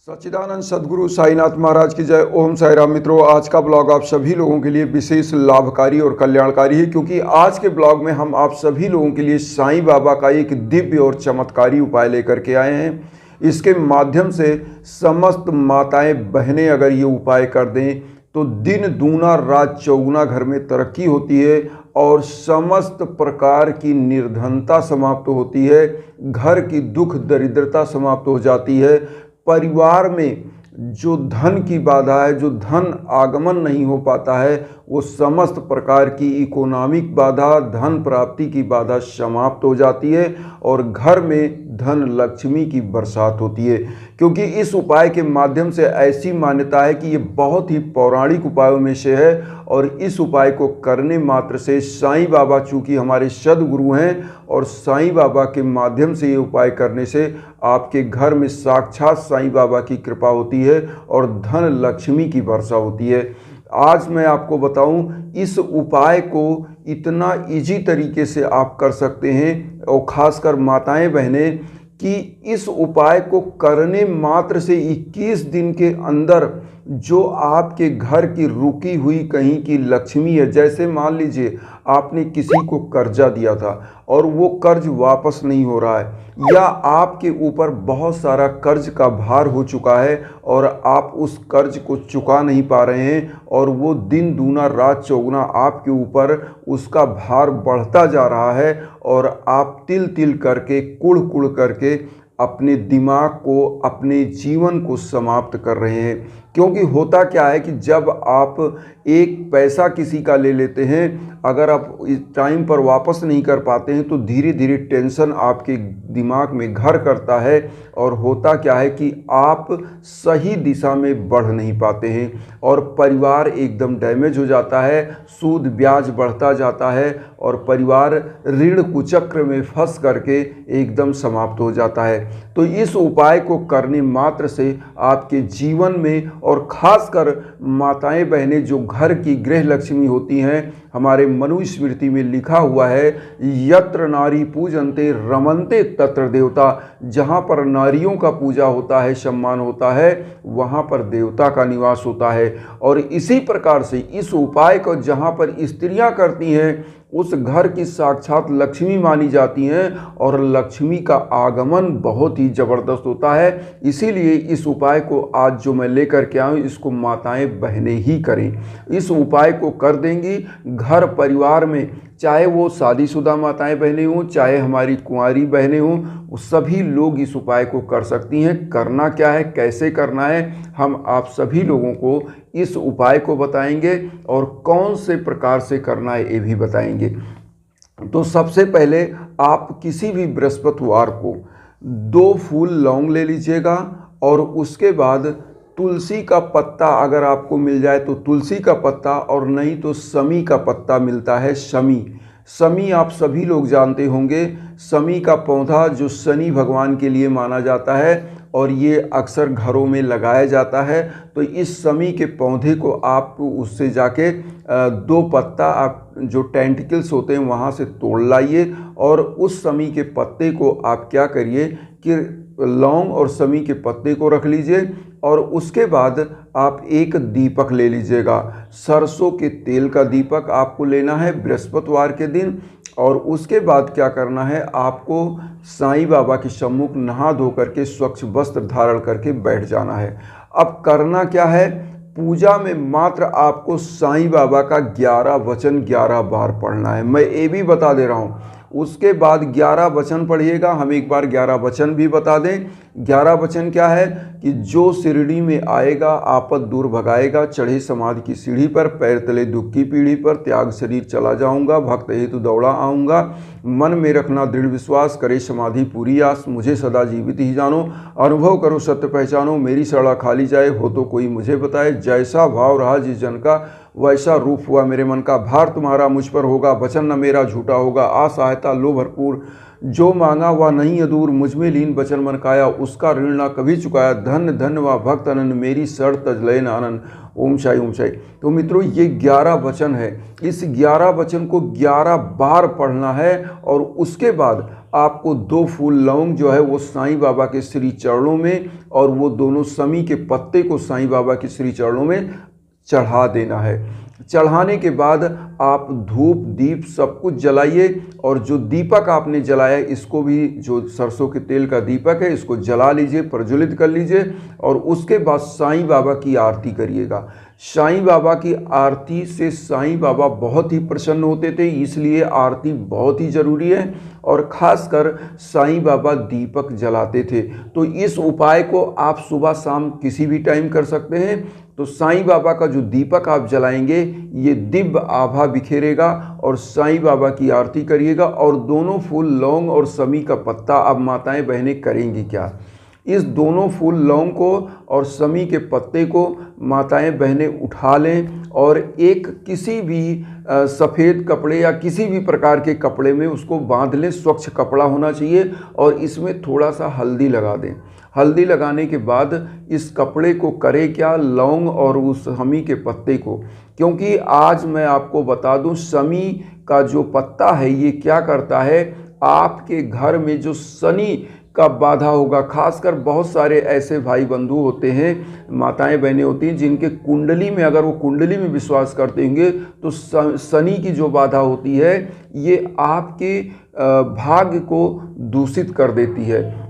सच्चिदानंद सद्गुरु साईनाथ महाराज की जय। ओम साई राम। मित्रों, आज का ब्लॉग आप सभी लोगों के लिए विशेष लाभकारी और कल्याणकारी है, क्योंकि आज के ब्लॉग में हम आप सभी लोगों के लिए साईं बाबा का एक दिव्य और चमत्कारी उपाय लेकर के आए हैं। इसके माध्यम से समस्त माताएं बहनें अगर ये उपाय कर दें तो दिन दूना रात चौगुना घर में तरक्की होती है और समस्त प्रकार की निर्धनता समाप्त होती है, घर की दुख दरिद्रता समाप्त हो जाती है, परिवार में जो धन की बाधा है, जो धन आगमन नहीं हो पाता है, वो समस्त प्रकार की इकोनॉमिक बाधा, धन प्राप्ति की बाधा समाप्त हो जाती है और घर में धन लक्ष्मी की बरसात होती है। क्योंकि इस उपाय के माध्यम से ऐसी मान्यता है कि ये बहुत ही पौराणिक उपायों में से है और इस उपाय को करने मात्र से साईं बाबा चूँकि हमारे सद्गुरु हैं और साईं बाबा के माध्यम से ये उपाय करने से आपके घर में साक्षात साईं बाबा की कृपा होती है और धन लक्ष्मी की वर्षा होती है। आज मैं आपको बताऊं, इस उपाय को इतना इजी तरीके से आप कर सकते हैं और ख़ासकर माताएं बहनें कि इस उपाय को करने मात्र से 21 दिन के अंदर जो आपके घर की रुकी हुई कहीं की लक्ष्मी है, जैसे मान लीजिए आपने किसी को कर्जा दिया था और वो कर्ज वापस नहीं हो रहा है, या आपके ऊपर बहुत सारा कर्ज का भार हो चुका है और आप उस कर्ज को चुका नहीं पा रहे हैं और वो दिन दूना रात चौगुना आपके ऊपर उसका भार बढ़ता जा रहा है और आप तिल तिल करके कुड़ कुड़ करके अपने दिमाग को, अपने जीवन को समाप्त कर रहे हैं। क्योंकि होता क्या है कि जब आप एक पैसा किसी का ले लेते हैं, अगर आप इस टाइम पर वापस नहीं कर पाते हैं तो धीरे धीरे टेंशन आपके दिमाग में घर करता है और होता क्या है कि आप सही दिशा में बढ़ नहीं पाते हैं और परिवार एकदम डैमेज हो जाता है, सूद ब्याज बढ़ता जाता है और परिवार ऋण कुचक्र में फंस करके एकदम समाप्त हो जाता है। तो इस उपाय को करने मात्र से आपके जीवन में और ख़ासकर माताएं बहनें जो घर की गृह लक्ष्मी होती हैं, हमारे मनुस्मृति में लिखा हुआ है, यत्र नारी पूजन्ते रमन्ते तत्र देवता। जहाँ पर नारियों का पूजा होता है, सम्मान होता है, वहाँ पर देवता का निवास होता है। और इसी प्रकार से इस उपाय को जहाँ पर स्त्रियाँ करती हैं उस घर की साक्षात लक्ष्मी मानी जाती हैं और लक्ष्मी का आगमन बहुत ही ज़बरदस्त होता है। इसीलिए इस उपाय को आज जो मैं लेकर के आया हूँ, इसको माताएं बहनें ही करें। इस उपाय को कर देंगी, घर परिवार में चाहे वो शादीशुदा माताएं बहनें हों, चाहे हमारी कुंवारी बहनें हों, वो सभी लोग इस उपाय को कर सकती हैं। करना क्या है, कैसे करना है, हम आप सभी लोगों को इस उपाय को बताएंगे और कौन से प्रकार से करना है ये भी बताएंगे। तो सबसे पहले आप किसी भी बृहस्पतिवार को 2 फूल लौंग ले लीजिएगा और उसके बाद तुलसी का पत्ता, अगर आपको मिल जाए तो तुलसी का पत्ता और नहीं तो समी का पत्ता मिलता है। समी आप सभी लोग जानते होंगे, समी का पौधा जो शनि भगवान के लिए माना जाता है और ये अक्सर घरों में लगाया जाता है। तो इस समी के पौधे को आप उससे जाके 2 पत्ता आप जो टेंटिकल्स होते हैं वहाँ से तोड़ लाइए और उस समी के पत्ते को आप क्या करिए कि लौंग और समी के पत्ते को रख लीजिए और उसके बाद आप एक दीपक ले लीजिएगा। सरसों के तेल का दीपक आपको लेना है बृहस्पतिवार के दिन और उसके बाद क्या करना है, आपको साईं बाबा के सम्मुख नहा धो करके स्वच्छ वस्त्र धारण करके बैठ जाना है। अब करना क्या है, पूजा में मात्र आपको साईं बाबा का 11 वचन 11 बार पढ़ना है। मैं ये भी बता दे रहा हूँ, उसके बाद 11 वचन पढ़िएगा। हम एक बार 11 वचन भी बता दें। 11 वचन क्या है कि जो शिरडी में आएगा आपद दूर भगाएगा, चढ़े समाधि की सीढ़ी पर, पैर तले दुख की पीढ़ी पर, त्याग शरीर चला जाऊंगा, भक्त हेतु दौड़ा आऊँगा, मन में रखना दृढ़ विश्वास, करे समाधि पूरी आस, मुझे सदा जीवित ही जानो, अनुभव करो सत्य पहचानो, मेरी सड़ा खाली जाए हो तो कोई मुझे बताए, जैसा भाव रहा जिस जन का वैसा रूप हुआ मेरे मन का, भार तुम्हारा मुझ पर होगा, वचन न मेरा झूठा होगा, असहायता लो भरपूर, जो मांगा वह नहीं अधूर, मुझ में लीन वचन मन काया, उसका ऋण ना कभी चुकाया, धन धन व भक्त अनन, मेरी शरण तज लय न आनंद। ओम शाई ओम शाई। तो मित्रों, ये 11 वचन है। इस 11 वचन को 11 बार पढ़ना है और उसके बाद आपको 2 फूल लौंग जो है वो साईं बाबा के श्री चरणों में और वो दोनों समी के पत्ते को साईं बाबा के श्री चरणों में चढ़ा देना है। चढ़ाने के बाद आप धूप दीप सब कुछ जलाइए और जो दीपक आपने जलाया इसको भी, जो सरसों के तेल का दीपक है, इसको जला लीजिए, प्रज्वलित कर लीजिए और उसके बाद साईं बाबा की आरती करिएगा। साईं बाबा की आरती से साईं बाबा बहुत ही प्रसन्न होते थे, इसलिए आरती बहुत ही ज़रूरी है और ख़ासकर साईं बाबा दीपक जलाते थे। तो इस उपाय को आप सुबह शाम किसी भी टाइम कर सकते हैं। तो साईं बाबा का जो दीपक आप जलाएंगे ये दिव्य आभा बिखेरेगा और साईं बाबा की आरती करिएगा। और दोनों फूल लौंग और समी का पत्ता अब माताएं बहनें करेंगी क्या, इस दोनों फूल लौंग को और समी के पत्ते को माताएं बहनें उठा लें और एक किसी भी सफ़ेद कपड़े या किसी भी प्रकार के कपड़े में उसको बांध लें, स्वच्छ कपड़ा होना चाहिए और इसमें थोड़ा सा हल्दी लगा दें। हल्दी लगाने के बाद इस कपड़े को करें क्या, लौंग और उस समी के पत्ते को, क्योंकि आज मैं आपको बता दूं समी का जो पत्ता है ये क्या करता है, आपके घर में जो शनि का बाधा होगा, खासकर बहुत सारे ऐसे भाई बंधु होते हैं, माताएं बहनें होती हैं जिनके कुंडली में, अगर वो कुंडली में विश्वास करते होंगे तो शनि की जो बाधा होती है ये आपके भाग्य को दूषित कर देती है।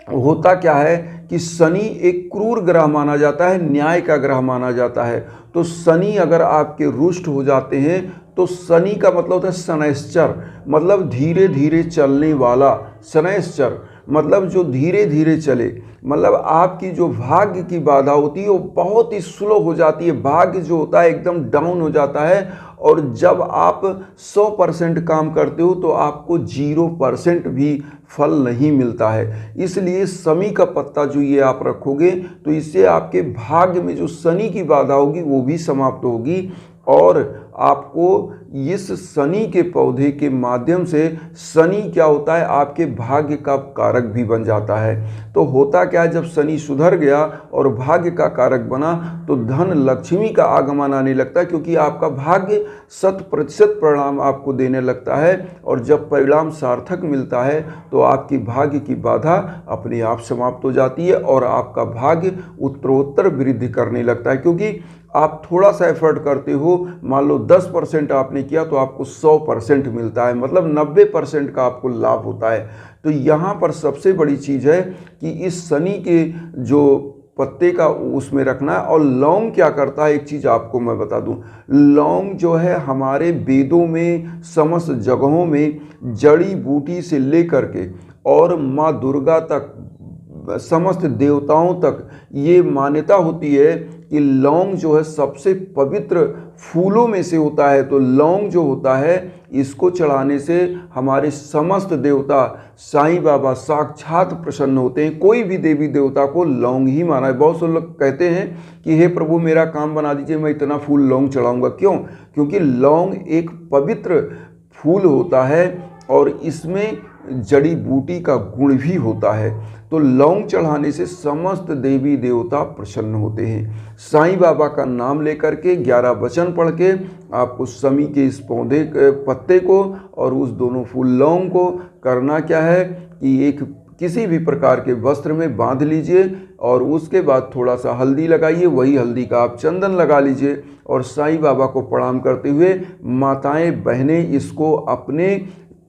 होता क्या है कि शनि एक क्रूर ग्रह माना जाता है, न्याय का ग्रह माना जाता है। तो शनि अगर आपके रुष्ट हो जाते हैं तो शनि का मतलब होता है शनैश्चर, मतलब धीरे धीरे चलने वाला। शनैश्चर मतलब जो धीरे धीरे चले, मतलब आपकी जो भाग्य की बाधा होती है वो बहुत ही स्लो हो जाती है, भाग्य जो होता है एकदम डाउन हो जाता है। और जब आप 100% काम करते हो तो आपको 0% भी फल नहीं मिलता है। इसलिए शमी का पत्ता जो ये आप रखोगे तो इससे आपके भाग्य में जो शनि की बाधा होगी वो भी समाप्त होगी और आपको इस शनि के पौधे के माध्यम से शनि क्या होता है, आपके भाग्य का कारक भी बन जाता है। तो होता क्या है, जब शनि सुधर गया और भाग्य का कारक बना तो धन लक्ष्मी का आगमन आने लगता है, क्योंकि आपका भाग्य 100% परिणाम आपको देने लगता है। और जब परिणाम सार्थक मिलता है तो आपकी भाग्य की बाधा अपने आप समाप्त हो जाती है और आपका भाग्य उत्तरोत्तर वृद्धि करने लगता है। क्योंकि आप थोड़ा सा एफर्ट करते हो, मान लो 10% आपने किया तो आपको 100% मिलता है, मतलब 90% का आपको लाभ होता है। तो यहाँ पर सबसे बड़ी चीज़ है कि इस शनि के जो पत्ते का उसमें रखना है। और लौंग क्या करता है, एक चीज़ आपको मैं बता दूं, लौंग जो है हमारे वेदों में, समस्त जगहों में जड़ी बूटी से लेकर के और माँ दुर्गा तक, समस्त देवताओं तक ये मान्यता होती है कि लौंग जो है सबसे पवित्र फूलों में से होता है। तो लौंग जो होता है इसको चढ़ाने से हमारे समस्त देवता साईं बाबा साक्षात प्रसन्न होते हैं। कोई भी देवी देवता को लौंग ही माना है। बहुत से लोग कहते हैं कि हे प्रभु मेरा काम बना दीजिए, मैं इतना फूल लौंग चढ़ाऊंगा। क्यों? क्योंकि लौंग एक पवित्र फूल होता है और इसमें जड़ी बूटी का गुण भी होता है। तो लौंग चढ़ाने से समस्त देवी देवता प्रसन्न होते हैं। साईं बाबा का नाम लेकर के 11 वचन पढ़ के आपको शमी के इस पौधे के पत्ते को और उस दोनों फूल लौंग को करना क्या है कि एक किसी भी प्रकार के वस्त्र में बांध लीजिए और उसके बाद थोड़ा सा हल्दी लगाइए, वही हल्दी का आप चंदन लगा लीजिए और साईं बाबा को प्रणाम करते हुए माताएं बहनें इसको अपने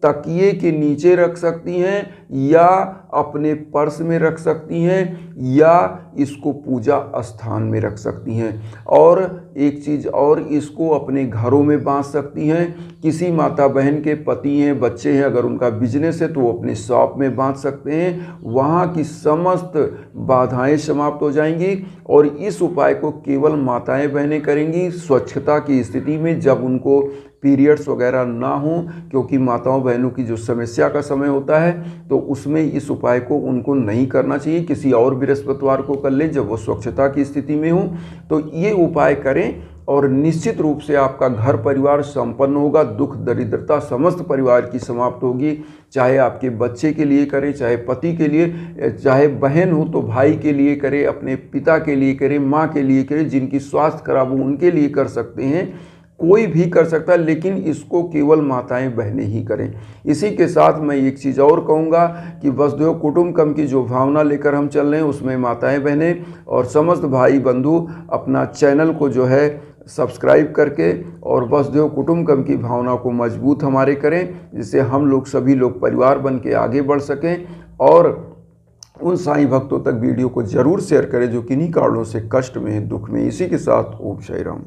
तकिए के नीचे रख सकती हैं या अपने पर्स में रख सकती हैं या इसको पूजा स्थान में रख सकती हैं। और एक चीज़ और, इसको अपने घरों में बांध सकती हैं। किसी माता बहन के पति हैं, बच्चे हैं, अगर उनका बिजनेस है तो वो अपने शॉप में बांध सकते हैं। वहाँ की समस्त बाधाएं समाप्त हो जाएंगी। और इस उपाय को केवल माताएं बहनें करेंगी स्वच्छता की स्थिति में, जब उनको पीरियड्स वगैरह ना हो, क्योंकि माताओं बहनों की जो समस्या का समय होता है तो उसमें इस उपाय को उनको नहीं करना चाहिए। किसी और बृहस्पतिवार को कर लें जब वो स्वच्छता की स्थिति में हो। तो ये उपाय करें और निश्चित रूप से आपका घर परिवार संपन्न होगा। दुख दरिद्रता समस्त परिवार की समाप्त होगी। चाहे आपके बच्चे के लिए करें, चाहे पति के लिए, चाहे बहन हो तो भाई के लिए करें, अपने पिता के लिए करें, माँ के लिए करें, जिनकी स्वास्थ्य खराब हो उनके लिए कर सकते हैं। कोई भी कर सकता है, लेकिन इसको केवल माताएं बहनें ही करें। इसी के साथ मैं एक चीज़ और कहूँगा कि वसुधैव कुटुंबकम की जो भावना लेकर हम चल रहे हैं उसमें माताएं बहनें और समस्त भाई बंधु अपना चैनल को जो है सब्सक्राइब करके और वसुधैव कुटुंबकम की भावना को मजबूत हमारे करें, जिससे हम लोग सभी लोग परिवार बन के आगे बढ़ सकें। और उन साईं भक्तों तक वीडियो को ज़रूर शेयर करें जो किन्हीं कारणों से कष्ट में, दुख में। इसी के साथ ओम साई राम।